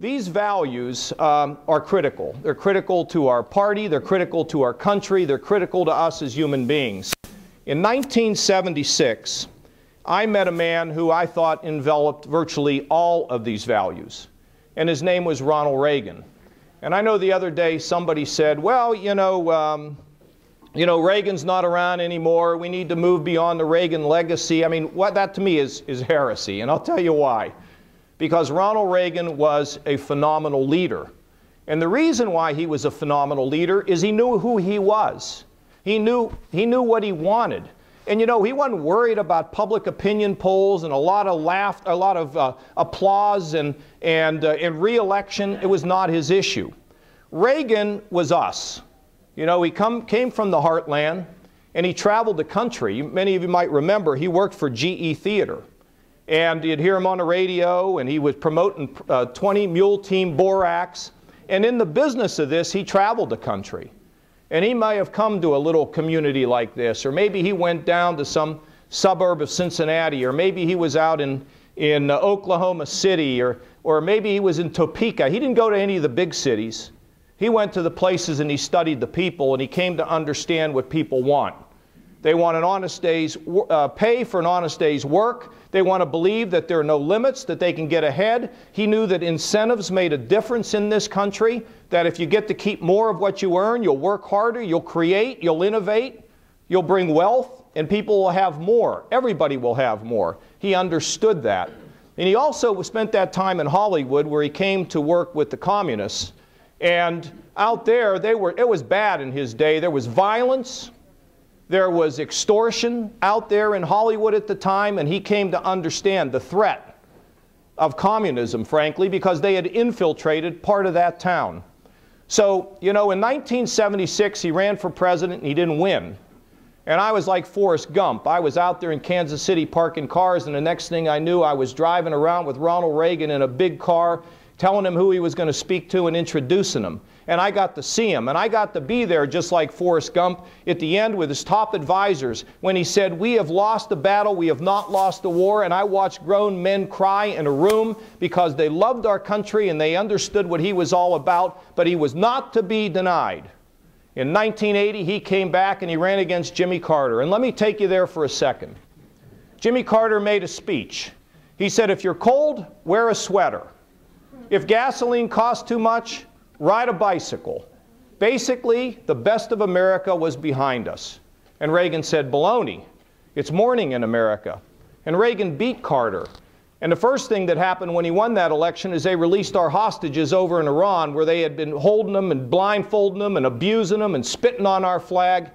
These values are critical. They're critical to our party, they're critical to our country, they're critical to us as human beings. In 1976, I met a man who I thought enveloped virtually all of these values, and his name was Ronald Reagan. And I know the other day somebody said, well, Reagan's not around anymore, we need to move beyond the Reagan legacy. I mean, that to me is heresy, and I'll tell you why. Because Ronald Reagan was a phenomenal leader. And the reason why he was a phenomenal leader is he knew who he was. He knew what he wanted. And he wasn't worried about public opinion polls and a lot of applause and re-election. It was not his issue. Reagan was us. He came from the heartland, and he traveled the country. Many of you might remember he worked for GE Theater. And you'd hear him on the radio, and he was promoting 20 Mule Team borax. And in the business of this, he traveled the country. And he may have come to a little community like this, or maybe he went down to some suburb of Cincinnati, or maybe he was out in Oklahoma City, or maybe he was in Topeka. He didn't go to any of the big cities. He went to the places and he studied the people, and he came to understand what people want. They want an honest day's pay for an honest day's work. They want to believe that there are no limits, that they can get ahead. He knew that incentives made a difference in this country, that if you get to keep more of what you earn, you'll work harder, you'll create, you'll innovate, you'll bring wealth, and people will have more. Everybody will have more. He understood that. And he also spent that time in Hollywood, where he came to work with the communists. And out there, it was bad in his day. There was violence. There was extortion out there in Hollywood at the time, and he came to understand the threat of communism, frankly, because they had infiltrated part of that town. So, in 1976, he ran for president, and he didn't win. And I was like Forrest Gump. I was out there in Kansas City parking cars, and the next thing I knew, I was driving around with Ronald Reagan in a big car, telling him who he was going to speak to and introducing him. And I got to see him, and I got to be there just like Forrest Gump at the end with his top advisors when he said, "We have lost the battle, we have not lost the war." And I watched grown men cry in a room because they loved our country and they understood what he was all about, but he was not to be denied. In 1980, he came back and he ran against Jimmy Carter. And let me take you there for a second. Jimmy Carter made a speech. He said, if you're cold, wear a sweater. If gasoline costs too much, ride a bicycle. Basically, the best of America was behind us. And Reagan said, baloney. It's morning in America. And Reagan beat Carter. And the first thing that happened when he won that election is they released our hostages over in Iran, where they had been holding them and blindfolding them and abusing them and spitting on our flag.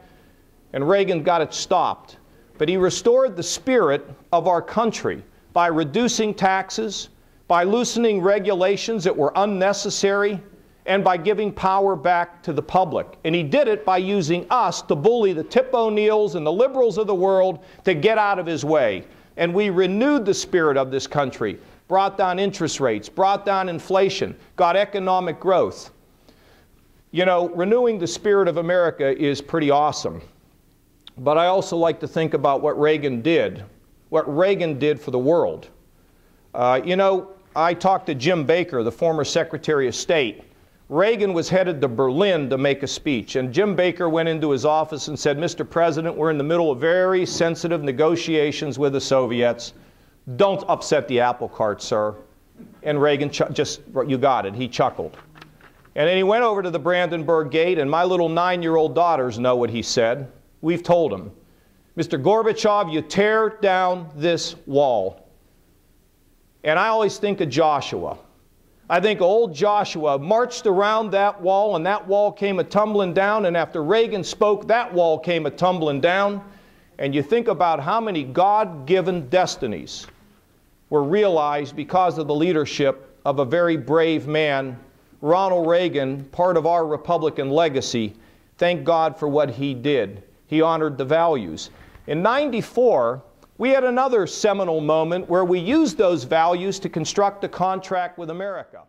And Reagan got it stopped. But he restored the spirit of our country by reducing taxes, by loosening regulations that were unnecessary, and by giving power back to the public. And he did it by using us to bully the Tip O'Neills and the liberals of the world to get out of his way. And we renewed the spirit of this country, brought down interest rates, brought down inflation, got economic growth. Renewing the spirit of America is pretty awesome. But I also like to think about what Reagan did for the world. I talked to Jim Baker, the former Secretary of State. Reagan was headed to Berlin to make a speech, and Jim Baker went into his office and said, Mr. President, we're in the middle of very sensitive negotiations with the Soviets. Don't upset the apple cart, sir. And Reagan you got it, he chuckled. And then he went over to the Brandenburg Gate, and my little 9-year-old daughters know what he said. We've told him, Mr. Gorbachev, you tear down this wall. And I always think of Joshua. I think old Joshua marched around that wall, and that wall came a-tumbling down, and after Reagan spoke, that wall came a-tumbling down. And you think about how many God-given destinies were realized because of the leadership of a very brave man, Ronald Reagan, part of our Republican legacy. Thank God for what he did. He honored the values. In '94, we had another seminal moment where we used those values to construct a contract with America.